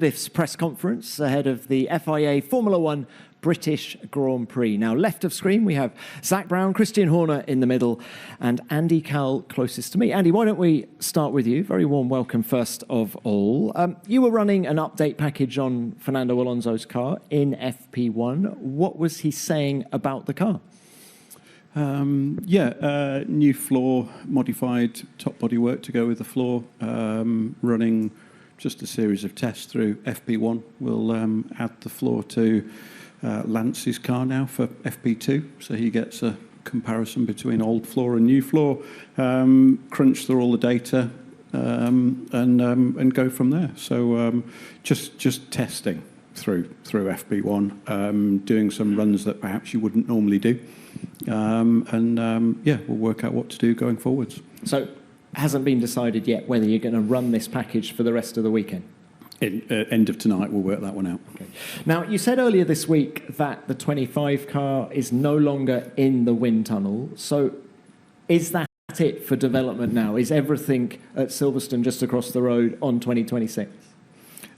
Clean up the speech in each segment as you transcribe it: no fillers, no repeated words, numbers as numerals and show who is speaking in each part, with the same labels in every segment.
Speaker 1: This press conference ahead of the FIA Formula One British Grand Prix. Now, left of screen, we have Zak Brown, Christian Horner in the middle, and Andy Cowell closest to me. Andy, why don't we start with you? Very warm welcome first of all. You were running an update package on Fernando Alonso's car in FP1. What was he saying about the car?
Speaker 2: New floor, modified top bodywork to go with the floor, running just a series of tests through FP1. We'll add the floor to Lance's car now for FP2, so he gets a comparison between old floor and new floor, crunch through all the data, and go from there. So just testing through FP1, doing some runs that perhaps you wouldn't normally do, we'll work out what to do going forwards.
Speaker 1: So hasn't been decided yet whether you're going to run this package for the rest of the weekend?
Speaker 2: End of tonight, we'll work that one out.
Speaker 1: Okay. Now, you said earlier this week that the 25 car is no longer in the wind tunnel. So is that it for development now? Is everything at Silverstone just across the road on 2026?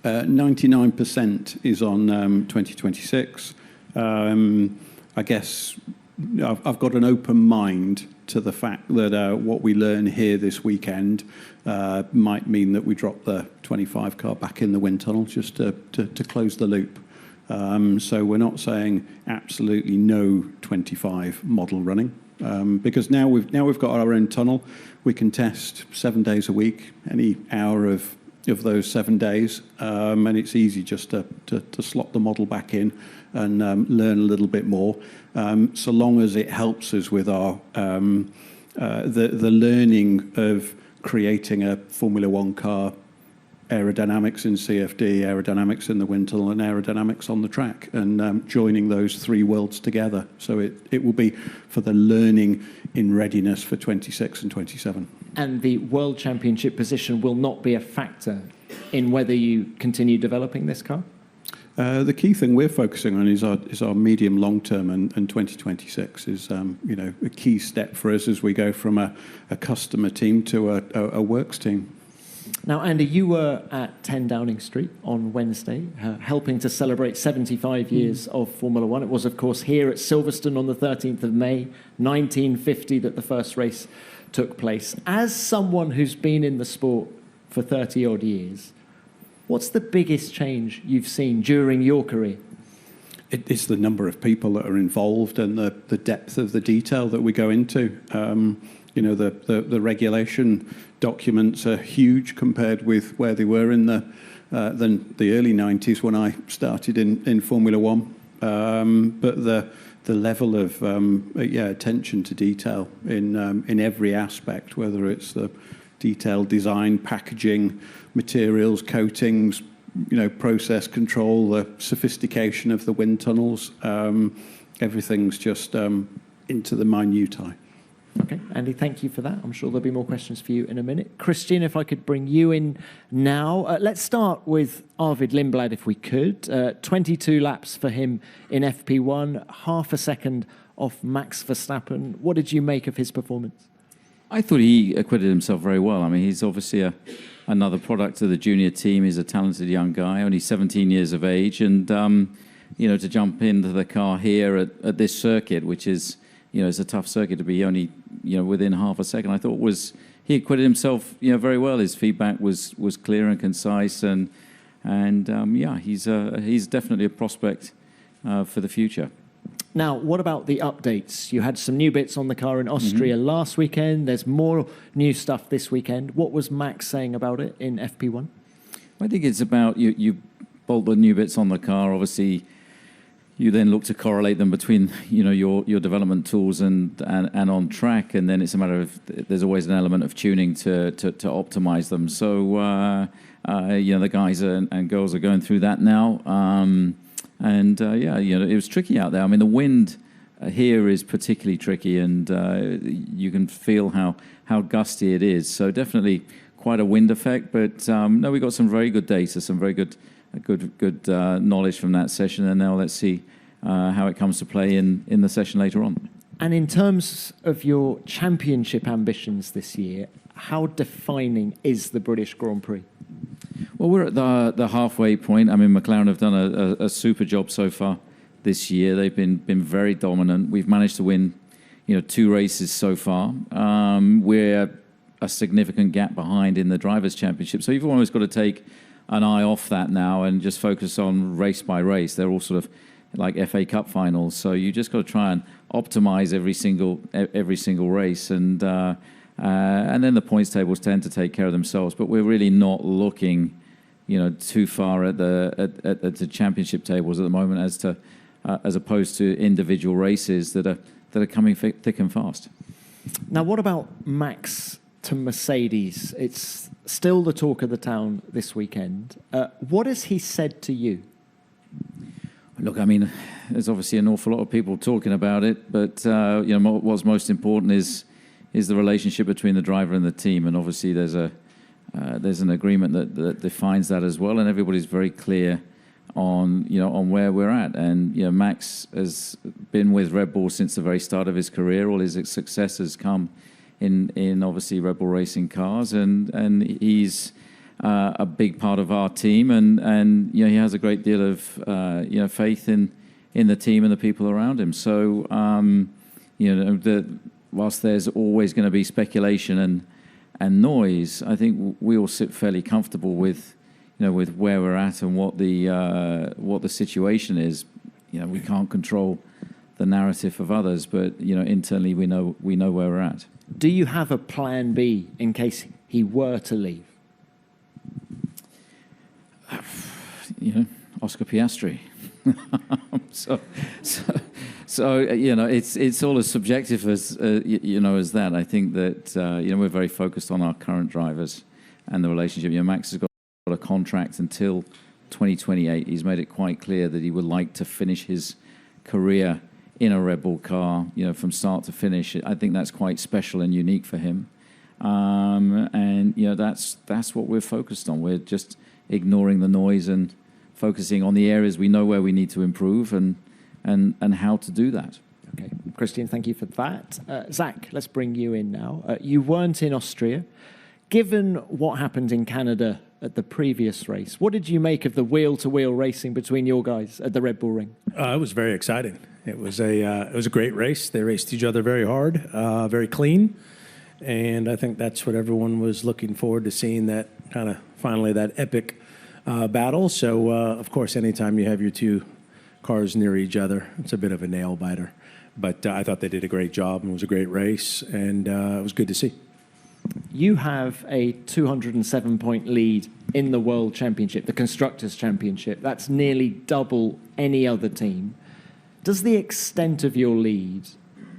Speaker 2: 99% is on 2026. I guess I've got an open mind to the fact that what we learn here this weekend might mean that we drop the 25 car back in the wind tunnel just to close the loop. So we're not saying absolutely no 25 model running, because now we've got our own tunnel. We can test 7 days a week, any hour of those 7 days, and it's easy just to slot the model back in and learn a little bit more, so long as it helps us with our the learning of creating a Formula One car, aerodynamics in CFD, aerodynamics in the wind tunnel, and aerodynamics on the track, and joining those three worlds together. So it will be for the learning in readiness for 26 and 27.
Speaker 1: And the World Championship position will not be a factor in whether you continue developing this car?
Speaker 2: The key thing we're focusing on is our medium long term, and 2026 is a key step for us as we go from a customer team to a works team.
Speaker 1: Now, Andy, you were at 10 Downing Street on Wednesday, helping to celebrate 75 years of Formula One. It was, of course, here at Silverstone on the 13th of May, 1950, that the first race took place. As someone who's been in the sport for 30-odd years, what's the biggest change you've seen during your career?
Speaker 2: It's the number of people that are involved and the depth of the detail that we go into. The regulation documents are huge compared with where they were in the early 90s when I started in Formula One. But the level of attention to detail in every aspect, whether it's the detailed design, packaging, materials, coatings, process control, the sophistication of the wind tunnels, everything's just into the minutiae.
Speaker 1: Okay, Andy, thank you for that. I'm sure there'll be more questions for you in a minute. Christian, if I could bring you in now. Let's start with Arvid Lindblad, if we could. 22 laps for him in FP1, half a second off Max Verstappen. What did you make of his performance?
Speaker 3: I thought he acquitted himself very well. I mean, he's obviously another product of the junior team. He's a talented young guy, only 17 years of age. And, to jump into the car here at this circuit, which is, it's a tough circuit to be only, within half a second, I thought he acquitted himself, very well. His feedback was clear and concise. And he's definitely a prospect for the future.
Speaker 1: Now, what about the updates? You had some new bits on the car in Austria last weekend. There's more new stuff this weekend. What was Max saying about it in FP1?
Speaker 3: I think it's about you bolt the new bits on the car. Obviously, you then look to correlate them between your development tools and on track, and then it's a matter of there's always an element of tuning to optimize them. So the guys and girls are going through that now. It was tricky out there. I mean, the wind here is particularly tricky, and you can feel how gusty it is. So definitely quite a wind effect. But we got some very good data, some very good knowledge from that session. And now let's see how it comes to play in the session later on.
Speaker 1: And in terms of your championship ambitions this year, how defining is the British Grand Prix?
Speaker 3: Well, we're at the halfway point. I mean, McLaren have done a super job so far this year. They've been very dominant. We've managed to win, 2 races so far. We're a significant gap behind in the Drivers' Championship. So you've always got to take an eye off that now and just focus on race by race. They're all sort of like FA Cup finals. So you just got to try and optimize every single race, and then the points tables tend to take care of themselves. But we're really not looking, too far at the championship tables at the moment as opposed to individual races that are coming thick and fast.
Speaker 1: Now, what about Max to Mercedes? It's still the talk of the town this weekend. What has he said to you?
Speaker 3: Look, I mean, there's obviously an awful lot of people talking about it, but what's most important is the relationship between the driver and the team, and obviously there's an agreement that defines that as well, and everybody's very clear on where we're at. And Max has been with Red Bull since the very start of his career. All his success has come in obviously Red Bull racing cars, and he's a big part of our team, and he has a great deal of faith in the team and the people around him. So whilst there's always going to be speculation and noise, I think we all sit fairly comfortable with where we're at and what the situation is. We can't control the narrative of others, but internally we know where we're at.
Speaker 1: Do you have a plan B in case he were to leave?
Speaker 3: Oscar Piastri. so it's all as subjective as as that. I think that we're very focused on our current drivers and the relationship. Max has got a contract until 2028. He's made it quite clear that he would like to finish his career in a Red Bull car, from start to finish. I think that's quite special and unique for him. And that's what we're focused on. We're just ignoring the noise and focusing on the areas we know where we need to improve and how to do that.
Speaker 1: Okay, Christian, thank you for that. Zach, let's bring you in now. You weren't in Austria. Given what happened in Canada at the previous race, what did you make of the wheel-to-wheel racing between your guys at the Red Bull Ring?
Speaker 4: It was very exciting. It was a great race. They raced each other very hard, very clean, and I think that's what everyone was looking forward to seeing, that kind of finally that epic battle. So of course, anytime you have your two cars near each other, it's a bit of a nail biter. But I thought they did a great job, and it was a great race, and it was good to see.
Speaker 1: You have a 207-point lead in the World Championship, the Constructors' Championship. That's nearly double any other team. Does the extent of your lead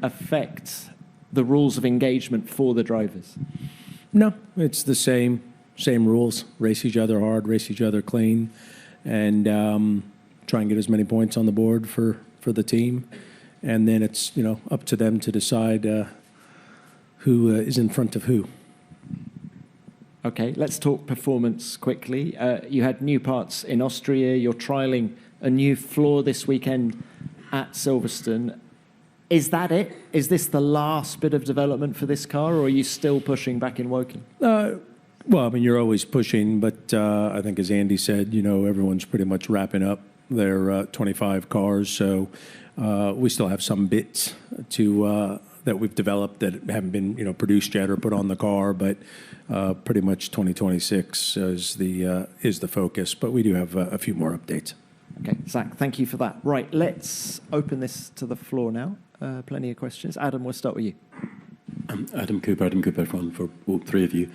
Speaker 1: affect the rules of engagement for the drivers?
Speaker 4: No, it's the same rules. Race each other hard, race each other clean, and try and get as many points on the board for the team. And then it's up to them to decide who is in front of who.
Speaker 1: Okay, let's talk performance quickly. You had new parts in Austria. You're trialling a new floor this weekend at Silverstone. Is that it? Is this the last bit of development for this car, or are you still pushing back in Woking?
Speaker 4: Well, I mean, you're always pushing, but I think as Andy said, everyone's pretty much wrapping up their 25 cars. So we still have some bits that we've developed that haven't been produced yet or put on the car, but pretty much 2026 is the focus. But we do have a few more updates.
Speaker 1: Okay, Zach, thank you for that. Right, let's open this to the floor now. Plenty of questions. Adam, we'll start with you.
Speaker 5: Adam Cooper for all three of you.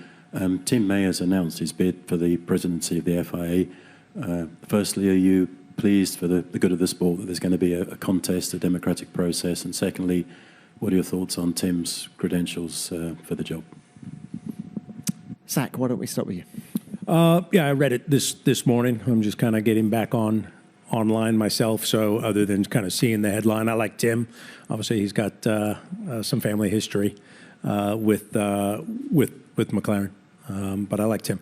Speaker 5: Tim May has announced his bid for the presidency of the FIA. Firstly, are you pleased for the good of the sport that there's going to be a contest, a democratic process? And secondly, what are your thoughts on Tim's credentials for the job?
Speaker 1: Zach, why don't we start with you?
Speaker 4: Yeah, I read it this morning. I'm just kind of getting back online myself. So other than kind of seeing the headline, I like Tim. Obviously, he's got some family history with McLaren, but I like Tim.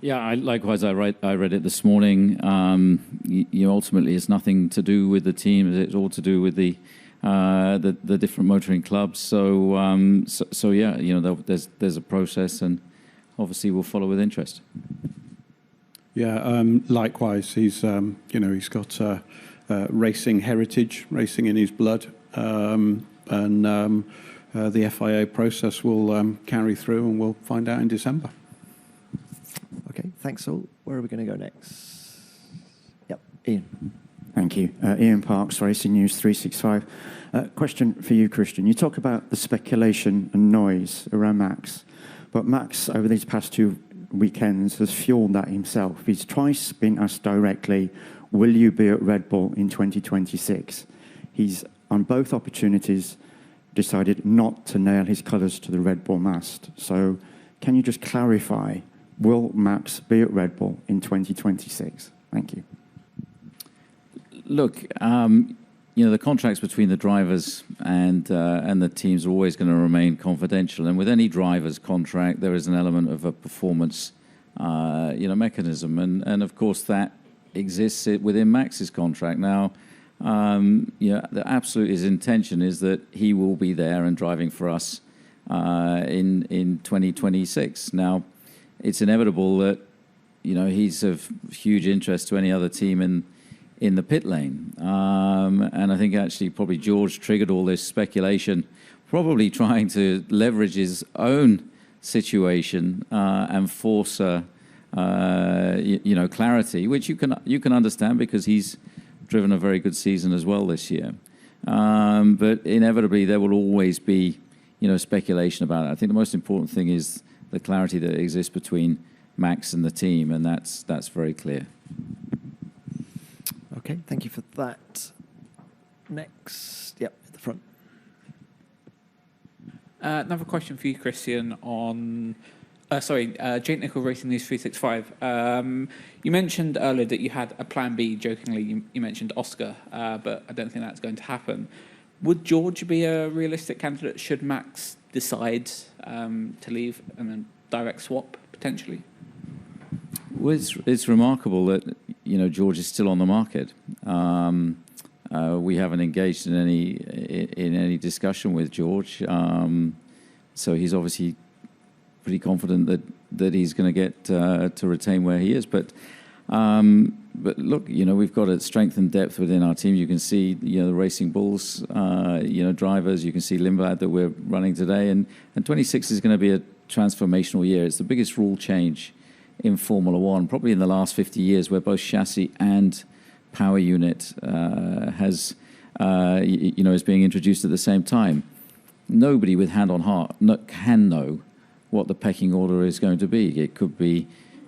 Speaker 3: Yeah, likewise. I read it this morning. Ultimately, it's nothing to do with the team. It's all to do with the different motoring clubs. So yeah, there's a process, and obviously will follow with interest.
Speaker 2: Yeah, likewise. He's he's got racing heritage, racing in his blood, and the FIA process will carry through, and we'll find out in December.
Speaker 1: Okay, thanks all. Where are we going to go next? Yep, Ian.
Speaker 6: Thank you. Ian Parks, Racing News 365. Question for you, Christian. You talk about the speculation and noise around Max, but Max, over these past 2 weekends, has fueled that himself. He's twice been asked directly, will you be at Red Bull in 2026? He's, on both opportunities, decided not to nail his colours to the Red Bull mast. So can you just clarify, will Max be at Red Bull in 2026? Thank you.
Speaker 3: Look, the contracts between the drivers and the teams are always going to remain confidential. And with any driver's contract, there is an element of a performance, mechanism. And of course, that exists within Max's contract. Now, the absolute his intention is that he will be there and driving for us in 2026. Now, it's inevitable that he's of huge interest to any other team in the pit lane. And I think actually probably George triggered all this speculation, probably trying to leverage his own situation and force clarity, which you can understand because he's driven a very good season as well this year. But inevitably there will always be speculation about it. I think the most important thing is the clarity that exists between Max and the team, and that's very clear.
Speaker 1: Okay, thank you for that. Next, yep, at the front.
Speaker 7: Another question for you, Christian, on... Jake Nicol, Racing News 365. You mentioned earlier that you had a plan B, jokingly. You mentioned Oscar, but I don't think that's going to happen. Would George be a realistic candidate should Max decide to leave and then direct swap, potentially?
Speaker 3: Well, it's remarkable that George is still on the market. We haven't engaged in any discussion with George, so he's obviously pretty confident that he's going to get to retain where he is. But look, we've got a strength and depth within our team. You can see the Racing Bulls, drivers. You can see Lindblad that we're running today, and 26 is going to be a transformational year. It's the biggest rule change in Formula One, probably in the last 50 years, where both chassis and power unit is being introduced at the same time. Nobody with hand on heart can know what the pecking order is going to be. It could be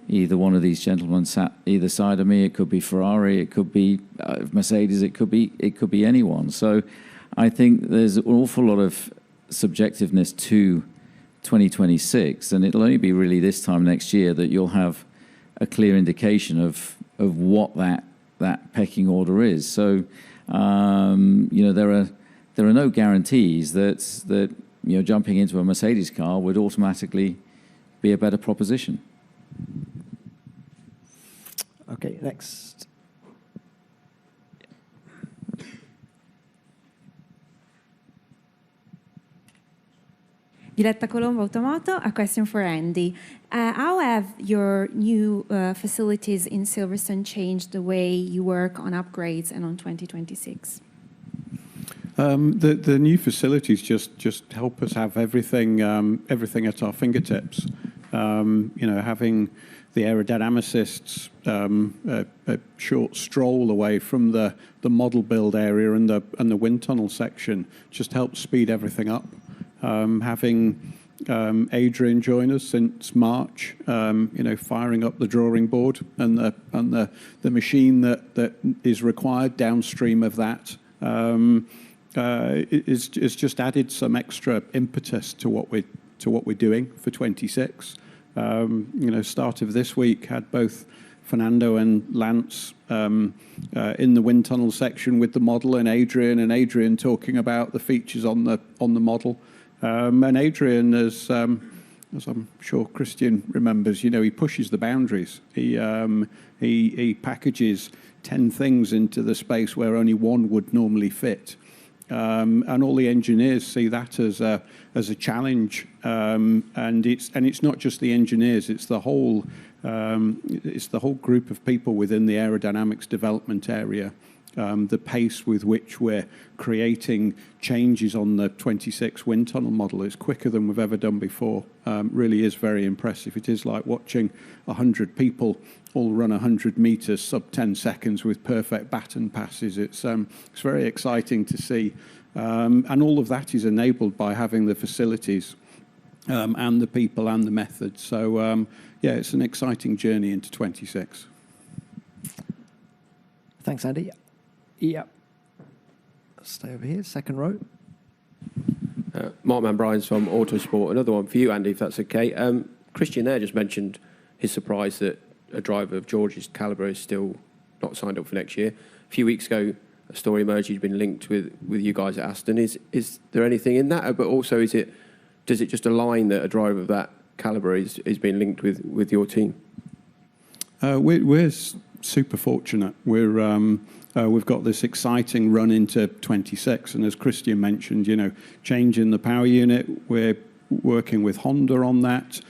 Speaker 3: either one of these gentlemen sat either side of me. It could be Ferrari. It could be Mercedes. It could be anyone. So I think there's an awful lot of subjectiveness to 2026, and it'll only be really this time next year that you'll have a clear indication of what that pecking order is. So there are no guarantees that jumping into a Mercedes car would automatically be a better proposition.
Speaker 1: Okay, next.
Speaker 8: Diletta Colombo Automoto, a question for Andy. How have your new facilities in Silverstone changed the way you work on upgrades and on 2026?
Speaker 2: The new facilities just help us have everything at our fingertips. Having the aerodynamicists a short stroll away from the model build area and the wind tunnel section just helps speed everything up. Having Adrian join us since March, firing up the drawing board and the machine that is required downstream of that. It's just added some extra impetus to what we're doing for 26. Start of this week had both Fernando and Lance in the wind tunnel section with the model, and Adrian talking about the features on the model. And Adrian, as I'm sure Christian remembers, he pushes the boundaries. He packages 10 things into the space where only one would normally fit. and all the engineers see that as a challenge. And it's not just the engineers; it's the whole group of people within the aerodynamics development area. The pace with which we're creating changes on the 26 wind tunnel model is quicker than we've ever done before. Really is very impressive. It is like watching 100 people all run 100 meters sub 10 seconds with perfect baton passes. It's very exciting to see. And all of that is enabled by having the facilities and the people and the methods. So, yeah, it's an exciting journey into 26.
Speaker 1: Thanks, Andy. Yeah. Stay over here, second row.
Speaker 9: Mark Manbrines from Autosport. Another one for you, Andy, if that's okay. Christian there just mentioned his surprise that a driver of George's calibre is still not signed up for next year. A few weeks ago, a story emerged he'd been linked with you guys at Aston. Is there anything in that? But also, does it just align that a driver of that calibre is being linked with your team?
Speaker 2: We're super fortunate. We've got this exciting run into 26, and as Christian mentioned, changing the power unit. We're working with Honda on that,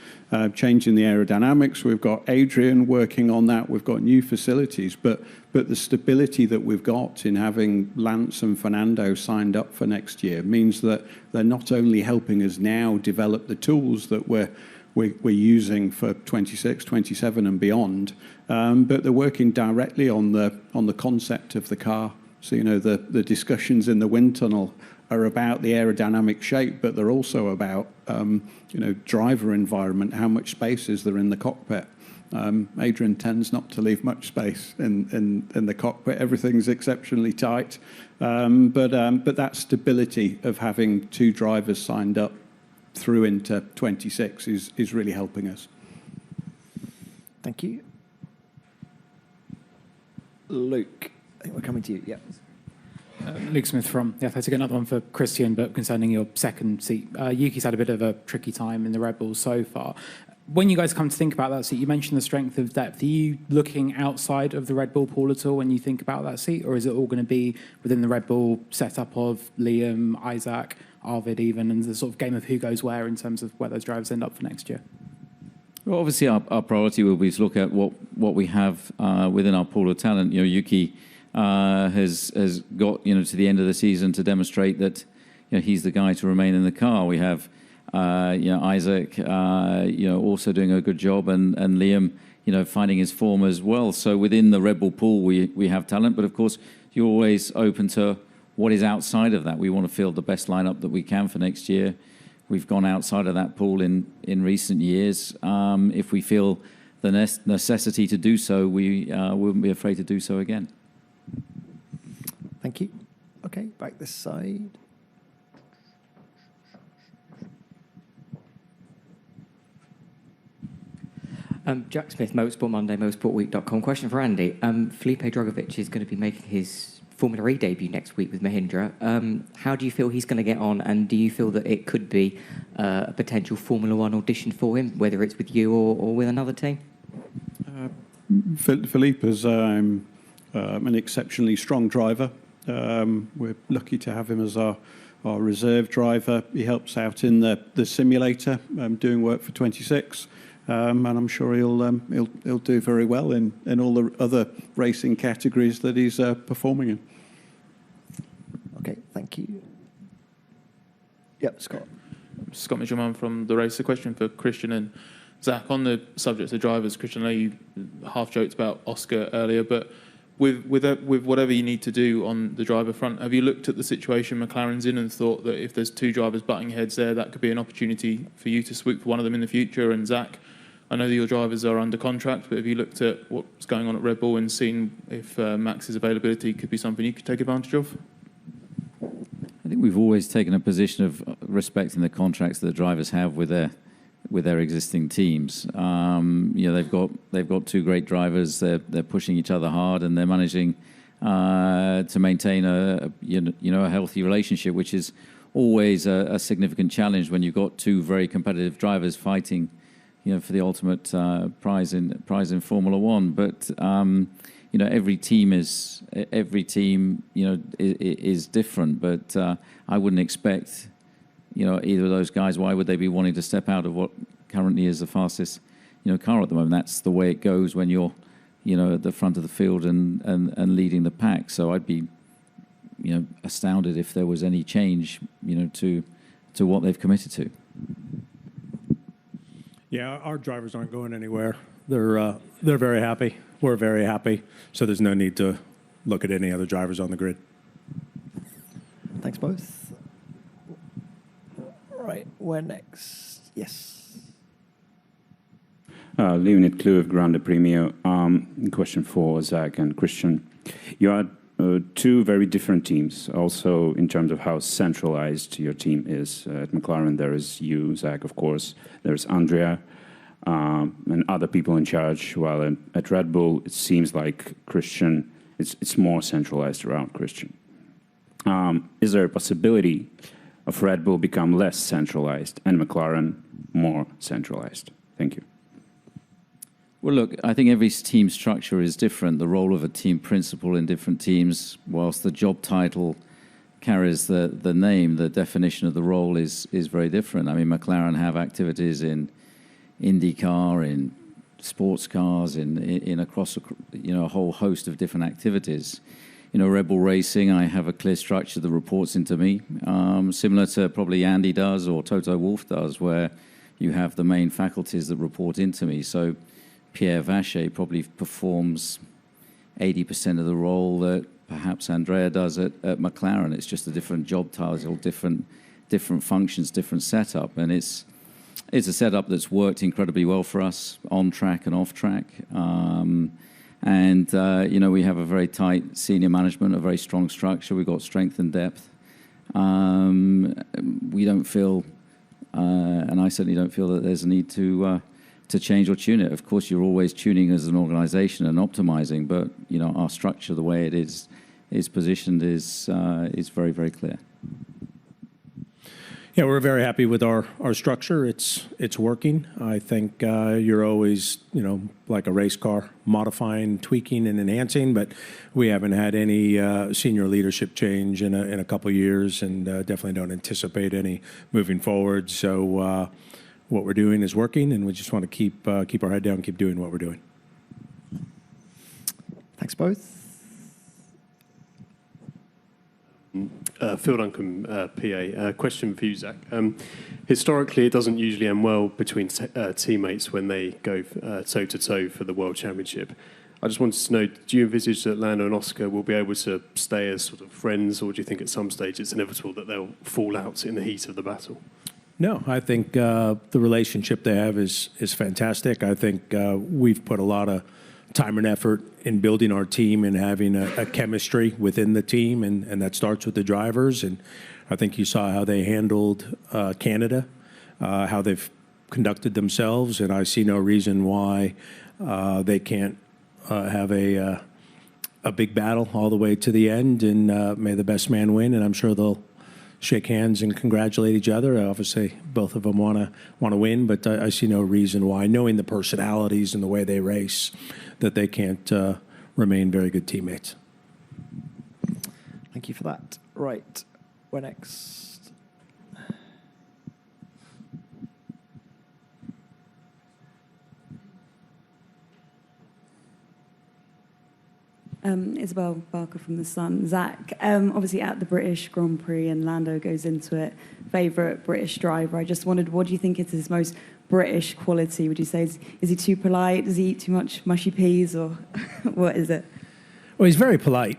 Speaker 2: changing the aerodynamics. We've got Adrian working on that. We've got new facilities, but the stability that we've got in having Lance and Fernando signed up for next year means that they're not only helping us now develop the tools that we're using for 26, 27 and beyond, but they're working directly on the concept of the car. So, the discussions in the wind tunnel are about the aerodynamic shape, but they're also about, driver environment, how much space is there in the cockpit. Adrian tends not to leave much space in the cockpit. Everything's exceptionally tight. But that stability of having two drivers signed up through into 26 is really helping us.
Speaker 1: Thank you. Luke, I think we're coming to you. Yeah.
Speaker 10: Luke Smith from the Athletic. Another one for Christian, but concerning your second seat. Yuki's had a bit of a tricky time in the Red Bull so far. When you guys come to think about that seat, you mentioned the strength of depth. Are you looking outside of the Red Bull pool at all when you think about that seat, or is it all going to be within the Red Bull setup of Liam, Isaac, Arvid even, and the sort of game of who goes where in terms of where those drivers end up for next year?
Speaker 3: Well, obviously, our priority will be to look at what we have within our pool of talent. Yuki has got to the end of the season to demonstrate that he's the guy to remain in the car. We have Isaac also doing a good job, and Liam finding his form as well. So within the Red Bull pool we have talent, but of course you're always open to what is outside of that. We want to field the best lineup that we can for next year. We've gone outside of that pool in recent years. If we feel the necessity to do so, we wouldn't be afraid to do so again.
Speaker 1: Thank you. Okay, back this side.
Speaker 11: Jack Smith, Motorsport Monday, motorsportweek.com. Question for Andy. Felipe Drugovich is going to be making his Formula E debut next week with Mahindra. How do you feel he's going to get on, and do you feel that it could be a potential Formula One audition for him, whether it's with you or with another team?
Speaker 2: Felipe is an exceptionally strong driver. We're lucky to have him as our reserve driver. He helps out in the simulator, doing work for 26. And I'm sure he'll do very well in all the other racing categories that he's performing in.
Speaker 1: Okay, thank you. Yep, Scott.
Speaker 12: Scott Mitchell from The Race. A question for Christian and Zach on the subject of drivers. Christian, I know you half joked about Oscar earlier, but with whatever you need to do on the driver front, have you looked at the situation McLaren's in and thought that if there's two drivers butting heads there, that could be an opportunity for you to swoop for one of them in the future? And Zach, I know that your drivers are under contract, but have you looked at what's going on at Red Bull and seen if Max's availability could be something you could take advantage of?
Speaker 3: I think we've always taken a position of respecting the contracts that the drivers have with their existing teams. They've got two great drivers. They're pushing each other hard, and they're managing to maintain a healthy relationship, which is always a significant challenge when you've got two very competitive drivers fighting for the ultimate prize in Formula One. But every team is different. But I wouldn't expect either of those guys. Why would they be wanting to step out of what currently is the fastest car at the moment? That's the way it goes when you're at the front of the field and leading the pack. So I'd be astounded if there was any change to what they've committed to.
Speaker 4: Yeah, our drivers aren't going anywhere. They're very happy. We're very happy. So there's no need to look at any other drivers on the grid.
Speaker 1: Thanks both. Right, where next? Yes.
Speaker 13: Leonid Kluev, Grande Premio. Question for Zach and Christian. You are two very different teams, also in terms of how centralized your team is. At McLaren, there is you, Zach, of course. There's Andrea and other people in charge, while at Red Bull, it seems like Christian, it's more centralized around Christian. Is there a possibility of Red Bull become less centralized and McLaren more centralized? Thank you.
Speaker 3: Well, look, I think every team structure is different. The role of a team principal in different teams, whilst the job title carries the name, the definition of the role is very different. I mean, McLaren have activities in IndyCar, in sports cars, in across a whole host of different activities. Red Bull Racing, I have a clear structure that reports into me, similar to probably Andy does or Toto Wolff does, where you have the main faculties that report into me. So Pierre Vacher probably performs 80% of the role that perhaps Andrea does at McLaren. It's just a different job title, different functions, different setup, and it's a setup that's worked incredibly well for us on track and off track. We have a very tight senior management, a very strong structure. We've got strength and depth. We don't feel, and I certainly don't feel that there's a need to change or tune it. Of course, you're always tuning as an organization and optimizing, but our structure, the way it is positioned, is very, very clear.
Speaker 4: Yeah, we're very happy with our structure. It's working. I think you're always, like a race car, modifying, tweaking, and enhancing, but we haven't had any senior leadership change in a couple of years, and definitely don't anticipate any moving forward. So what we're doing is working, and we just want to keep our head down, keep doing what we're doing.
Speaker 1: Thanks both.
Speaker 14: Phil Duncan, PA. Question for you, Zach. Historically, it doesn't usually end well between teammates when they go toe-to-toe for the World Championship. I just wanted to know, do you envisage that Lando and Oscar will be able to stay as sort of friends, or do you think at some stage it's inevitable that they'll fall out in the heat of the battle?
Speaker 4: No, I think the relationship they have is fantastic. I think we've put a lot of time and effort in building our team and having a chemistry within the team, and that starts with the drivers. And I think you saw how they handled Canada, how they've conducted themselves, and I see no reason why they can't have a big battle all the way to the end, and may the best man win. And I'm sure they'll shake hands and congratulate each other. Obviously, both of them want to win, but I see no reason why, knowing the personalities and the way they race, that they can't remain very good teammates.
Speaker 1: Thank you for that. Right, where next?
Speaker 15: Isabel Barker from The Sun. Zach, obviously at the British Grand Prix, and Lando goes into it, favourite British driver. I just wondered, what do you think is his most British quality? Would you say, is he too polite? Does he eat too much mushy peas, or what is it?
Speaker 4: Well, he's very polite.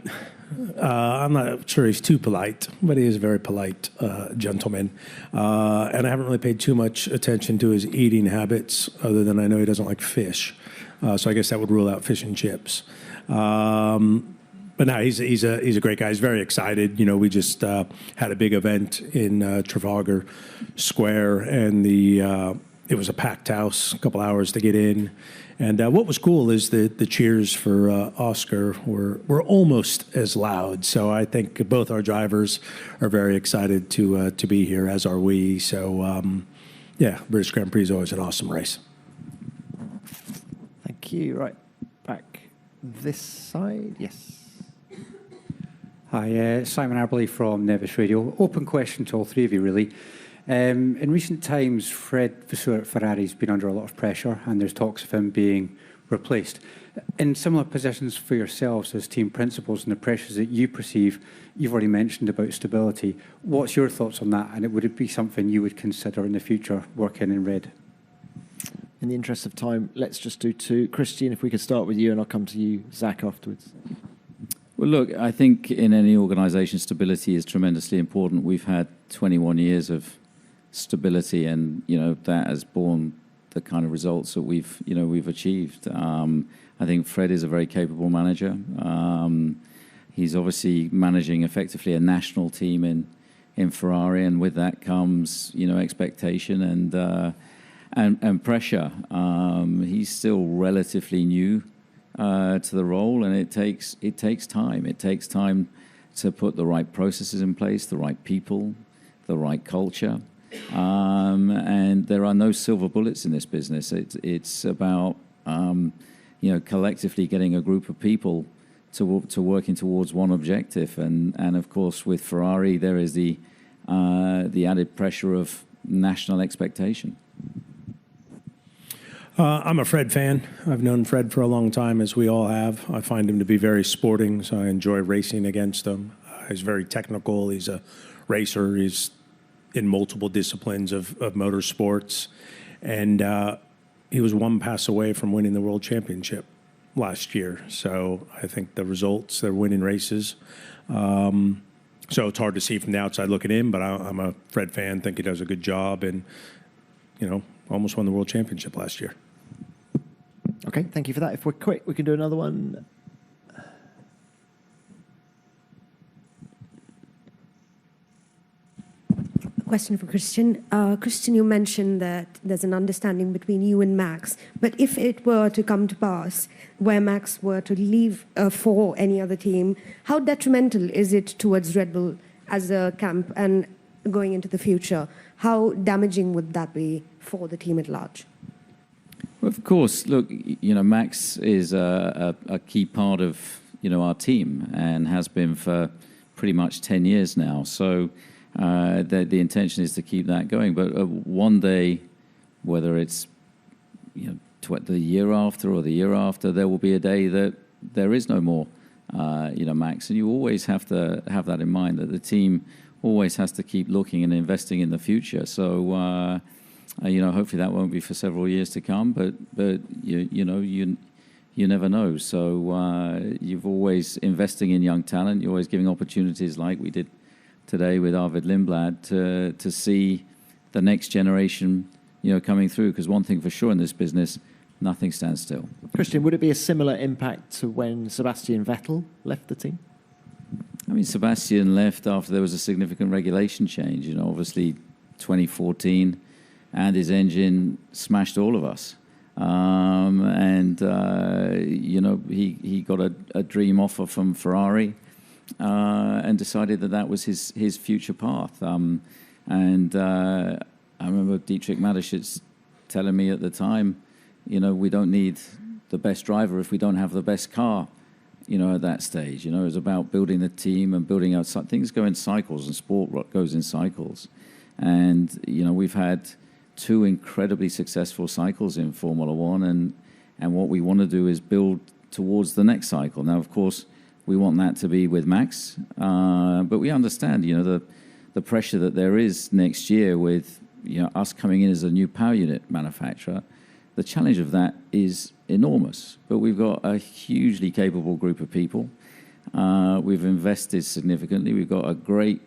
Speaker 4: I'm not sure he's too polite, but he is a very polite gentleman. And I haven't really paid too much attention to his eating habits, other than I know he doesn't like fish. So I guess that would rule out fish and chips. But no, he's a great guy. He's very excited. We just had a big event in Trafalgar Square, and it was a packed house, a couple hours to get in. And what was cool is the cheers for Oscar were almost as loud. So I think both our drivers are very excited to be here, as are we. So yeah, British Grand Prix is always an awesome race.
Speaker 1: Thank you. Right, back this side. Yes.
Speaker 16: Hi, Simon Arbley from Nevis Radio. Open question to all three of you, really. In recent times, Fred Vasseur at Ferrari's been under a lot of pressure, and there's talks of him being replaced. In similar positions for yourselves as team principals and the pressures that you perceive, you've already mentioned about stability. What's your thoughts on that? And would it be something you would consider in the future, working in Red?
Speaker 1: In the interest of time, let's just do two. Christian, if we could start with you, and I'll come to you, Zach, afterwards.
Speaker 3: Well, look, I think in any organisation, stability is tremendously important. We've had 21 years of stability, and that has borne the kind of results that we've achieved. I think Fred is a very capable manager. He's obviously managing effectively a national team in Ferrari, and with that comes expectation and pressure. He's still relatively new to the role, and it takes time. It takes time to put the right processes in place, the right people, the right culture. And there are no silver bullets in this business. It's about collectively getting a group of people to working towards one objective. And of course, with Ferrari, there is the added pressure of national expectation.
Speaker 4: I'm a Fred fan. I've known Fred for a long time, as we all have. I find him to be very sporting, so I enjoy racing against him. He's very technical. He's a racer. He's in multiple disciplines of motorsports. And he was one pass away from winning the World Championship last year. So I think the results, they're winning races. So it's hard to see from the outside looking in, but I'm a Fred fan, think he does a good job, and, almost won the World Championship last year.
Speaker 1: Okay, thank you for that. If we're quick, we can do another one.
Speaker 17: Question for Christian. Christian, you mentioned that there's an understanding between you and Max, but if it were to come to pass where Max were to leave for any other team, how detrimental is it towards Red Bull as a camp and going into the future? How damaging would that be for the team at large?
Speaker 3: Well, of course, look, Max is a key part of, our team, and has been for pretty much 10 years now. So the intention is to keep that going. But one day, whether it's the year after or the year after, there will be a day that there is no more, Max. And you always have to have that in mind, that the team always has to keep looking and investing in the future. So, hopefully that won't be for several years to come. But you never know. So you've always investing in young talent. You're always giving opportunities, like we did today with Arvid Lindblad, to see the next generation, coming through. Because one thing for sure in this business, nothing stands still.
Speaker 1: Christian, would it be a similar impact to when Sebastian Vettel left the team?
Speaker 3: I mean, Sebastian left after there was a significant regulation change. Obviously 2014, and his engine smashed all of us. He got a dream offer from Ferrari, and decided that was his future path. I remember Dietrich Mateschitz telling me at the time, we don't need the best driver if we don't have the best car, at that stage. It was about building the team and building out things go in cycles, and sport goes in cycles. And, we've had 2 incredibly successful cycles in Formula One, and what we want to do is build towards the next cycle. Now, of course, we want that to be with Max, but we understand, the pressure that there is next year with, us coming in as a new power unit manufacturer. The challenge of that is enormous, but we've got a hugely capable group of people. We've invested significantly. We've got a great,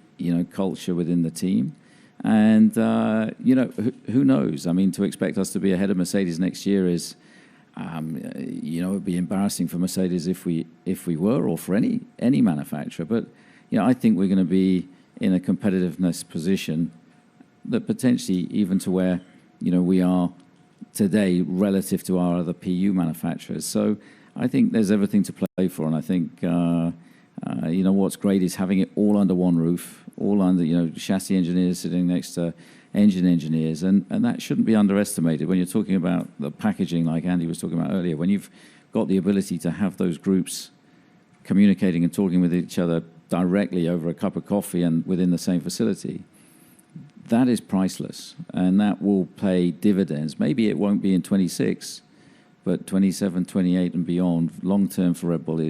Speaker 3: culture within the team. And, who knows? I mean, to expect us to be ahead of Mercedes next year is, it would be embarrassing for Mercedes if we were, or for any manufacturer. But, I think we're going to be in a competitiveness position that potentially even to where, we are today relative to our other PU manufacturers. So I think there's everything to play for. And I think, what's great is having it all under one roof, all under, chassis engineers sitting next to engine engineers. And that shouldn't be underestimated when you're talking about the packaging, like Andy was talking about earlier. When you've got the ability to have those groups communicating and talking with each other directly over a cup of coffee and within the same facility, that is priceless, and that will pay dividends. Maybe it won't be in 26, but 27, 28 and beyond, long term for Red Bull